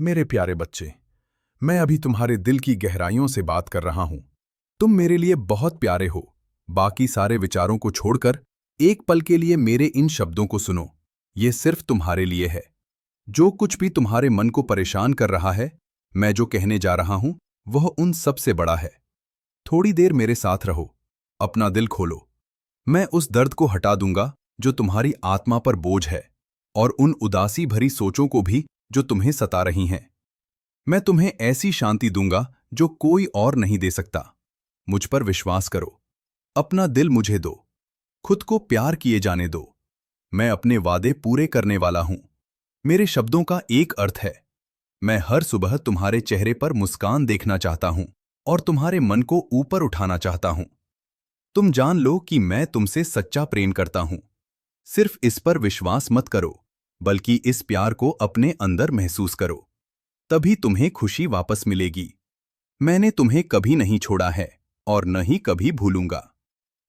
मेरे प्यारे बच्चे, मैं अभी तुम्हारे दिल की गहराइयों से बात कर रहा हूं। तुम मेरे लिए बहुत प्यारे हो। बाकी सारे विचारों को छोड़कर एक पल के लिए मेरे इन शब्दों को सुनो। ये सिर्फ तुम्हारे लिए है। जो कुछ भी तुम्हारे मन को परेशान कर रहा है, मैं जो कहने जा रहा हूं, वह उन सब से बड़ा है। थोड़ी देर मेरे साथ रहो, अपना दिल खोलो। मैं उस दर्द को हटा दूंगा जो तुम्हारी आत्मा पर बोझ है, और उन उदासी भरी सोचों को भी जो तुम्हें सता रही हैं। मैं तुम्हें ऐसी शांति दूंगा जो कोई और नहीं दे सकता। मुझ पर विश्वास करो। अपना दिल मुझे दो। खुद को प्यार किए जाने दो। मैं अपने वादे पूरे करने वाला हूं। मेरे शब्दों का एक अर्थ है। मैं हर सुबह तुम्हारे चेहरे पर मुस्कान देखना चाहता हूं और तुम्हारे मन को ऊपर उठाना चाहता हूं। तुम जान लो कि मैं तुमसे सच्चा प्रेम करता हूं। सिर्फ इस पर विश्वास मत करो, बल्कि इस प्यार को अपने अंदर महसूस करो। तभी तुम्हें खुशी वापस मिलेगी। मैंने तुम्हें कभी नहीं छोड़ा है और न ही कभी भूलूंगा।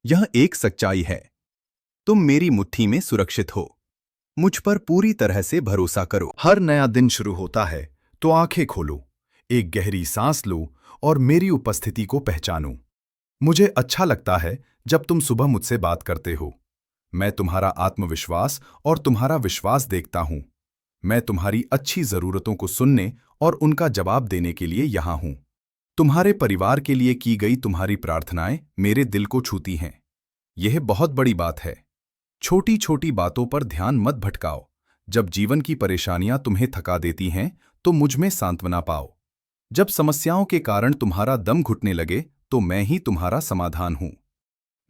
यह एक सच्चाई है। तुम मेरी मुट्ठी में सुरक्षित हो। मुझ पर पूरी तरह से भरोसा करो। हर नया दिन शुरू होता है तो आंखें खोलो, एक गहरी सांस लो और मेरी उपस्थिति को पहचानो। मुझे अच्छा लगता है जब तुम सुबह मुझसे बात करते हो। मैं तुम्हारा आत्मविश्वास और तुम्हारा विश्वास देखता हूं। मैं तुम्हारी अच्छी जरूरतों को सुनने और उनका जवाब देने के लिए यहां हूं। तुम्हारे परिवार के लिए की गई तुम्हारी प्रार्थनाएं मेरे दिल को छूती हैं। यह बहुत बड़ी बात है। छोटी छोटी बातों पर ध्यान मत भटकाओ। जब जीवन की परेशानियां तुम्हें थका देती हैं, तो मुझ में सांत्वना पाओ। जब समस्याओं के कारण तुम्हारा दम घुटने लगे, तो मैं ही तुम्हारा समाधान हूं।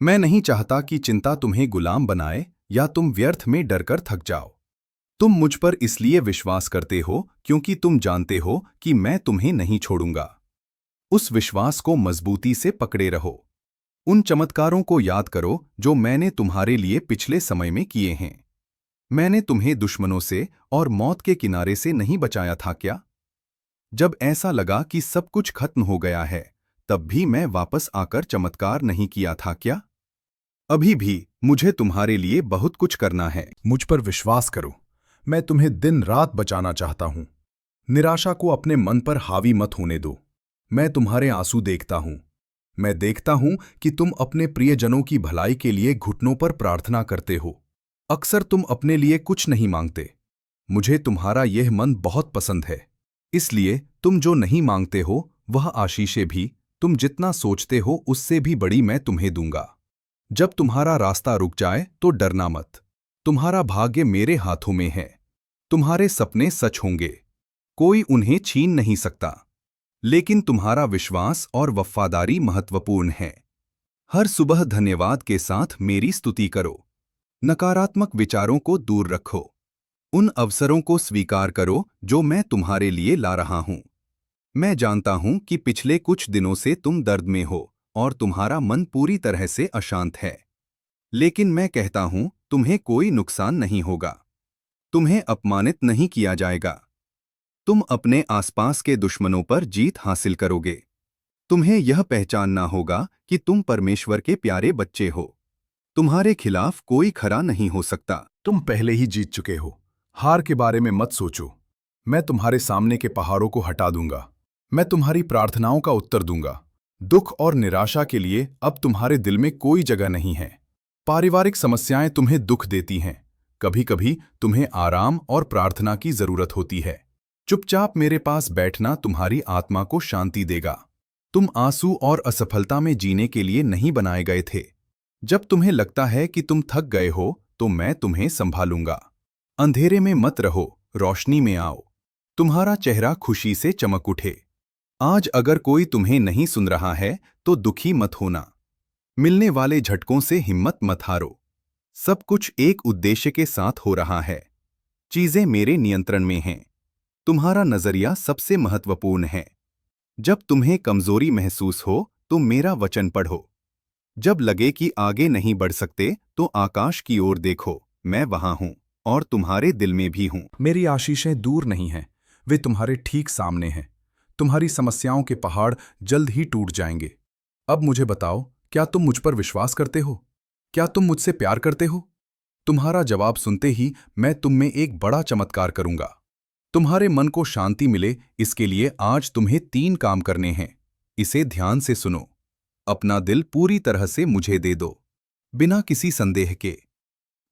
मैं नहीं चाहता कि चिंता तुम्हें गुलाम बनाए या तुम व्यर्थ में डरकर थक जाओ। तुम मुझ पर इसलिए विश्वास करते हो क्योंकि तुम जानते हो कि मैं तुम्हें नहीं छोड़ूंगा। उस विश्वास को मजबूती से पकड़े रहो। उन चमत्कारों को याद करो जो मैंने तुम्हारे लिए पिछले समय में किए हैं। मैंने तुम्हें दुश्मनों से और मौत के किनारे से नहीं बचाया था क्या? जब ऐसा लगा कि सब कुछ खत्म हो गया है, तब भी मैं वापस आकर चमत्कार नहीं किया था क्या? अभी भी मुझे तुम्हारे लिए बहुत कुछ करना है। मुझ पर विश्वास करो। मैं तुम्हें दिन रात बचाना चाहता हूं। निराशा को अपने मन पर हावी मत होने दो। मैं तुम्हारे आंसू देखता हूं। मैं देखता हूं कि तुम अपने प्रियजनों की भलाई के लिए घुटनों पर प्रार्थना करते हो। अक्सर तुम अपने लिए कुछ नहीं मांगते। मुझे तुम्हारा यह मन बहुत पसंद है। इसलिए तुम जो नहीं मांगते हो, वह आशीषें भी तुम जितना सोचते हो उससे भी बड़ी मैं तुम्हें दूंगा। जब तुम्हारा रास्ता रुक जाए तो डरना मत। तुम्हारा भाग्य मेरे हाथों में है। तुम्हारे सपने सच होंगे। कोई उन्हें छीन नहीं सकता। लेकिन तुम्हारा विश्वास और वफादारी महत्वपूर्ण है। हर सुबह धन्यवाद के साथ मेरी स्तुति करो। नकारात्मक विचारों को दूर रखो। उन अवसरों को स्वीकार करो जो मैं तुम्हारे लिए ला रहा हूं। मैं जानता हूं कि पिछले कुछ दिनों से तुम दर्द में हो और तुम्हारा मन पूरी तरह से अशांत है। लेकिन मैं कहता हूं, तुम्हें कोई नुकसान नहीं होगा। तुम्हें अपमानित नहीं किया जाएगा। तुम अपने आसपास के दुश्मनों पर जीत हासिल करोगे। तुम्हें यह पहचानना होगा कि तुम परमेश्वर के प्यारे बच्चे हो। तुम्हारे खिलाफ कोई खरा नहीं हो सकता। तुम पहले ही जीत चुके हो। हार के बारे में मत सोचो। मैं तुम्हारे सामने के पहाड़ों को हटा दूंगा। मैं तुम्हारी प्रार्थनाओं का उत्तर दूंगा। दुख और निराशा के लिए अब तुम्हारे दिल में कोई जगह नहीं है। पारिवारिक समस्याएं तुम्हें दुख देती हैं। कभी कभी तुम्हें आराम और प्रार्थना की जरूरत होती है। चुपचाप मेरे पास बैठना तुम्हारी आत्मा को शांति देगा। तुम आंसू और असफलता में जीने के लिए नहीं बनाए गए थे। जब तुम्हें लगता है कि तुम थक गए हो, तो मैं तुम्हें संभालूंगा। अंधेरे में मत रहो, रोशनी में आओ। तुम्हारा चेहरा खुशी से चमक उठे। आज अगर कोई तुम्हें नहीं सुन रहा है, तो दुखी मत होना। मिलने वाले झटकों से हिम्मत मत हारो। सब कुछ एक उद्देश्य के साथ हो रहा है। चीजें मेरे नियंत्रण में हैं। तुम्हारा नजरिया सबसे महत्वपूर्ण है। जब तुम्हें कमजोरी महसूस हो, तो मेरा वचन पढ़ो। जब लगे कि आगे नहीं बढ़ सकते, तो आकाश की ओर देखो। मैं वहां हूं और तुम्हारे दिल में भी हूं। मेरी आशीषें दूर नहीं हैं, वे तुम्हारे ठीक सामने हैं। तुम्हारी समस्याओं के पहाड़ जल्द ही टूट जाएंगे। अब मुझे बताओ, क्या तुम मुझ पर विश्वास करते हो? क्या तुम मुझसे प्यार करते हो? तुम्हारा जवाब सुनते ही मैं तुम में एक बड़ा चमत्कार करूंगा। तुम्हारे मन को शांति मिले इसके लिए आज तुम्हें 3 काम करने हैं। इसे ध्यान से सुनो। अपना दिल पूरी तरह से मुझे दे दो, बिना किसी संदेह के।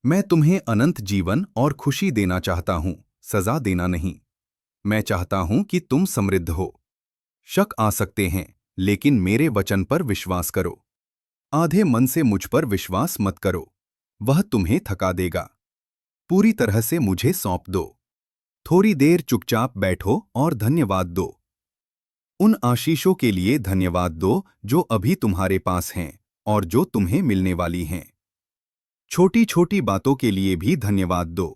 मैं तुम्हें अनंत जीवन और खुशी देना चाहता हूं, सजा देना नहीं। मैं चाहता हूं कि तुम समृद्ध हो। शक आ सकते हैं, लेकिन मेरे वचन पर विश्वास करो। आधे मन से मुझ पर विश्वास मत करो, वह तुम्हें थका देगा। पूरी तरह से मुझे सौंप दो। थोड़ी देर चुपचाप बैठो और धन्यवाद दो। उन आशीषों के लिए धन्यवाद दो जो अभी तुम्हारे पास हैं और जो तुम्हें मिलने वाली हैं। छोटी छोटी बातों के लिए भी धन्यवाद दो।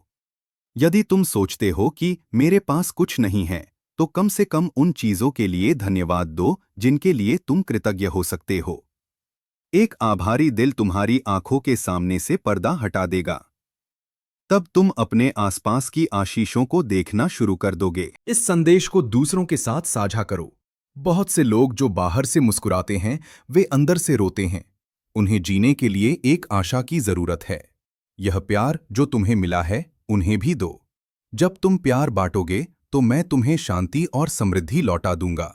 यदि तुम सोचते हो कि मेरे पास कुछ नहीं है, तो कम से कम उन चीजों के लिए धन्यवाद दो जिनके लिए तुम कृतज्ञ हो सकते हो। एक आभारी दिल तुम्हारी आंखों के सामने से पर्दा हटा देगा। तब तुम अपने आसपास की आशीषों को देखना शुरू कर दोगे। इस संदेश को दूसरों के साथ साझा करो। बहुत से लोग जो बाहर से मुस्कुराते हैं, वे अंदर से रोते हैं। उन्हें जीने के लिए एक आशा की जरूरत है। यह प्यार जो तुम्हें मिला है, उन्हें भी दो। जब तुम प्यार बांटोगे, तो मैं तुम्हें शांति और समृद्धि लौटा दूंगा।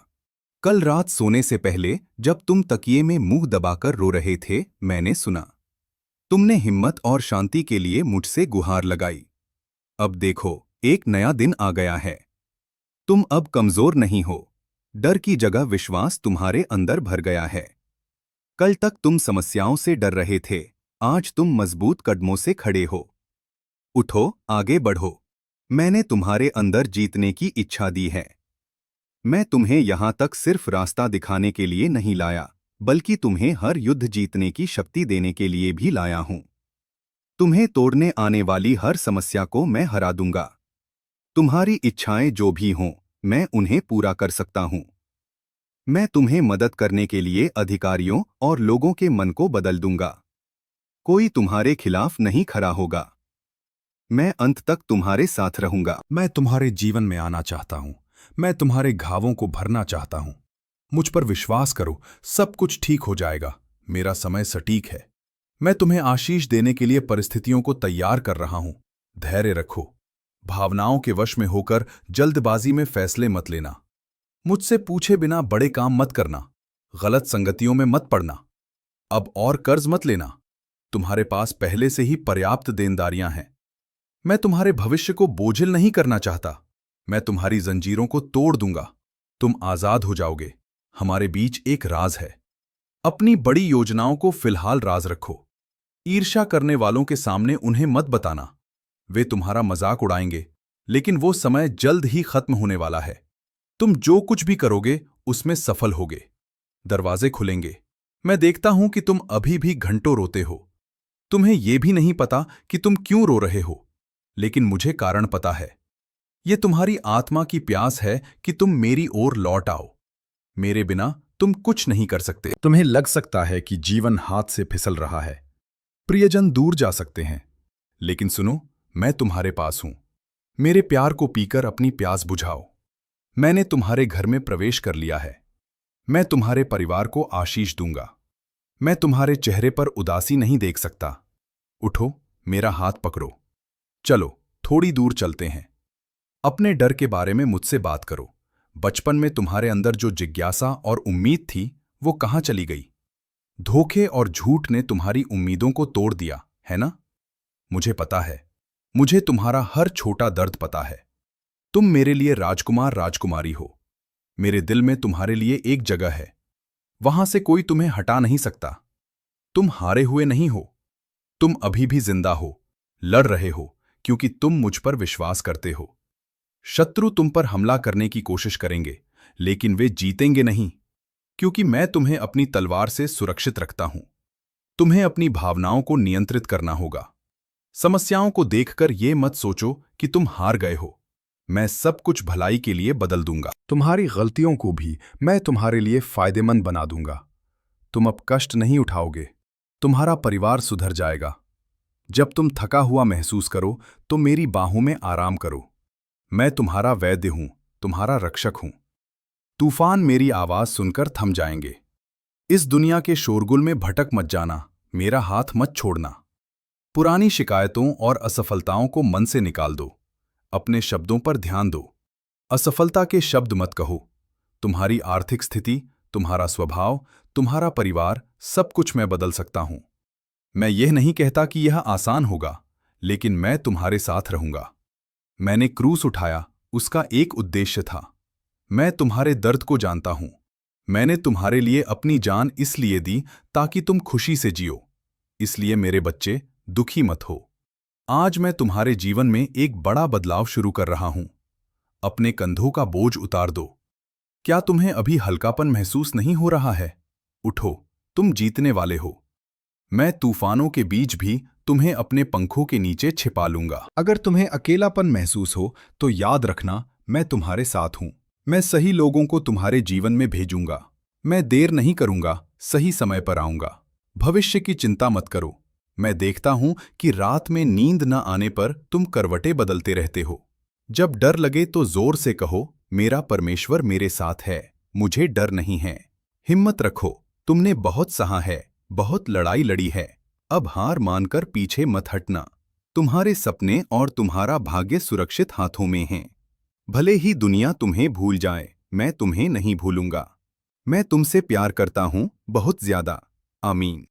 कल रात सोने से पहले जब तुम तकिए में मुंह दबाकर रो रहे थे, मैंने सुना। तुमने हिम्मत और शांति के लिए मुझसे गुहार लगाई। अब देखो, एक नया दिन आ गया है। तुम अब कमजोर नहीं हो। डर की जगह विश्वास तुम्हारे अंदर भर गया है। कल तक तुम समस्याओं से डर रहे थे, आज तुम मजबूत कदमों से खड़े हो। उठो, आगे बढ़ो। मैंने तुम्हारे अंदर जीतने की इच्छा दी है। मैं तुम्हें यहां तक सिर्फ रास्ता दिखाने के लिए नहीं लाया, बल्कि तुम्हें हर युद्ध जीतने की शक्ति देने के लिए भी लाया हूं। तुम्हें तोड़ने आने वाली हर समस्या को मैं हरा दूंगा। तुम्हारी इच्छाएं जो भी हों, मैं उन्हें पूरा कर सकता हूं। मैं तुम्हें मदद करने के लिए अधिकारियों और लोगों के मन को बदल दूंगा। कोई तुम्हारे खिलाफ नहीं खड़ा होगा। मैं अंत तक तुम्हारे साथ रहूंगा। मैं तुम्हारे जीवन में आना चाहता हूं। मैं तुम्हारे घावों को भरना चाहता हूं। मुझ पर विश्वास करो, सब कुछ ठीक हो जाएगा। मेरा समय सटीक है। मैं तुम्हें आशीष देने के लिए परिस्थितियों को तैयार कर रहा हूं। धैर्य रखो। भावनाओं के वश में होकर जल्दबाजी में फैसले मत लेना। मुझसे पूछे बिना बड़े काम मत करना। गलत संगतियों में मत पड़ना। अब और कर्ज मत लेना। तुम्हारे पास पहले से ही पर्याप्त देनदारियां हैं। मैं तुम्हारे भविष्य को बोझिल नहीं करना चाहता। मैं तुम्हारी जंजीरों को तोड़ दूंगा। तुम आजाद हो जाओगे। हमारे बीच एक राज है। अपनी बड़ी योजनाओं को फिलहाल राज रखो। ईर्ष्या करने वालों के सामने उन्हें मत बताना। वे तुम्हारा मजाक उड़ाएंगे, लेकिन वो समय जल्द ही खत्म होने वाला है। तुम जो कुछ भी करोगे, उसमें सफल होगे। दरवाजे खुलेंगे। मैं देखता हूं कि तुम अभी भी घंटों रोते हो। तुम्हें यह भी नहीं पता कि तुम क्यों रो रहे हो, लेकिन मुझे कारण पता है। यह तुम्हारी आत्मा की प्यास है कि तुम मेरी ओर लौट आओ। मेरे बिना तुम कुछ नहीं कर सकते। तुम्हें लग सकता है कि जीवन हाथ से फिसल रहा है। प्रियजन दूर जा सकते हैं, लेकिन सुनो, मैं तुम्हारे पास हूं। मेरे प्यार को पीकर अपनी प्यास बुझाओ। मैंने तुम्हारे घर में प्रवेश कर लिया है। मैं तुम्हारे परिवार को आशीष दूंगा। मैं तुम्हारे चेहरे पर उदासी नहीं देख सकता। उठो, मेरा हाथ पकड़ो। चलो, थोड़ी दूर चलते हैं। अपने डर के बारे में मुझसे बात करो। बचपन में तुम्हारे अंदर जो जिज्ञासा और उम्मीद थी, वो कहाँ चली गई? धोखे और झूठ ने तुम्हारी उम्मीदों को तोड़ दिया, है ना? मुझे पता है। मुझे तुम्हारा हर छोटा दर्द पता है। तुम मेरे लिए राजकुमार राजकुमारी हो। मेरे दिल में तुम्हारे लिए एक जगह है। वहां से कोई तुम्हें हटा नहीं सकता। तुम हारे हुए नहीं हो। तुम अभी भी जिंदा हो, लड़ रहे हो, क्योंकि तुम मुझ पर विश्वास करते हो। शत्रु तुम पर हमला करने की कोशिश करेंगे, लेकिन वे जीतेंगे नहीं, क्योंकि मैं तुम्हें अपनी तलवार से सुरक्षित रखता हूं। तुम्हें अपनी भावनाओं को नियंत्रित करना होगा। समस्याओं को देखकर ये मत सोचो कि तुम हार गए हो। मैं सब कुछ भलाई के लिए बदल दूंगा। तुम्हारी गलतियों को भी मैं तुम्हारे लिए फायदेमंद बना दूंगा। तुम अब कष्ट नहीं उठाओगे। तुम्हारा परिवार सुधर जाएगा। जब तुम थका हुआ महसूस करो, तो मेरी बाहों में आराम करो। मैं तुम्हारा वैद्य हूं, तुम्हारा रक्षक हूं। तूफान मेरी आवाज सुनकर थम जाएंगे। इस दुनिया के शोरगुल में भटक मत जाना, मेरा हाथ मत छोड़ना। पुरानी शिकायतों और असफलताओं को मन से निकाल दो। अपने शब्दों पर ध्यान दो। असफलता के शब्द मत कहो। तुम्हारी आर्थिक स्थिति, तुम्हारा स्वभाव, तुम्हारा परिवार, सब कुछ मैं बदल सकता हूं। मैं यह नहीं कहता कि यह आसान होगा, लेकिन मैं तुम्हारे साथ रहूंगा। मैंने क्रूस उठाया, उसका एक उद्देश्य था। मैं तुम्हारे दर्द को जानता हूं। मैंने तुम्हारे लिए अपनी जान इसलिए दी ताकि तुम खुशी से जियो। इसलिए मेरे बच्चे, दुखी मत हो। आज मैं तुम्हारे जीवन में एक बड़ा बदलाव शुरू कर रहा हूं। अपने कंधों का बोझ उतार दो। क्या तुम्हें अभी हल्कापन महसूस नहीं हो रहा है? उठो, तुम जीतने वाले हो। मैं तूफानों के बीच भी तुम्हें अपने पंखों के नीचे छिपा लूंगा। अगर तुम्हें अकेलापन महसूस हो तो याद रखना, मैं तुम्हारे साथ हूं। मैं सही लोगों को तुम्हारे जीवन में भेजूंगा। मैं देर नहीं करूंगा, सही समय पर आऊंगा। भविष्य की चिंता मत करो। मैं देखता हूं कि रात में नींद न आने पर तुम करवटें बदलते रहते हो। जब डर लगे तो जोर से कहो, मेरा परमेश्वर मेरे साथ है, मुझे डर नहीं है। हिम्मत रखो, तुमने बहुत सहा है, बहुत लड़ाई लड़ी है। अब हार मानकर पीछे मत हटना। तुम्हारे सपने और तुम्हारा भाग्य सुरक्षित हाथों में हैं। भले ही दुनिया तुम्हें भूल जाए, मैं तुम्हें नहीं भूलूंगा। मैं तुमसे प्यार करता हूं, बहुत ज्यादा। आमीन।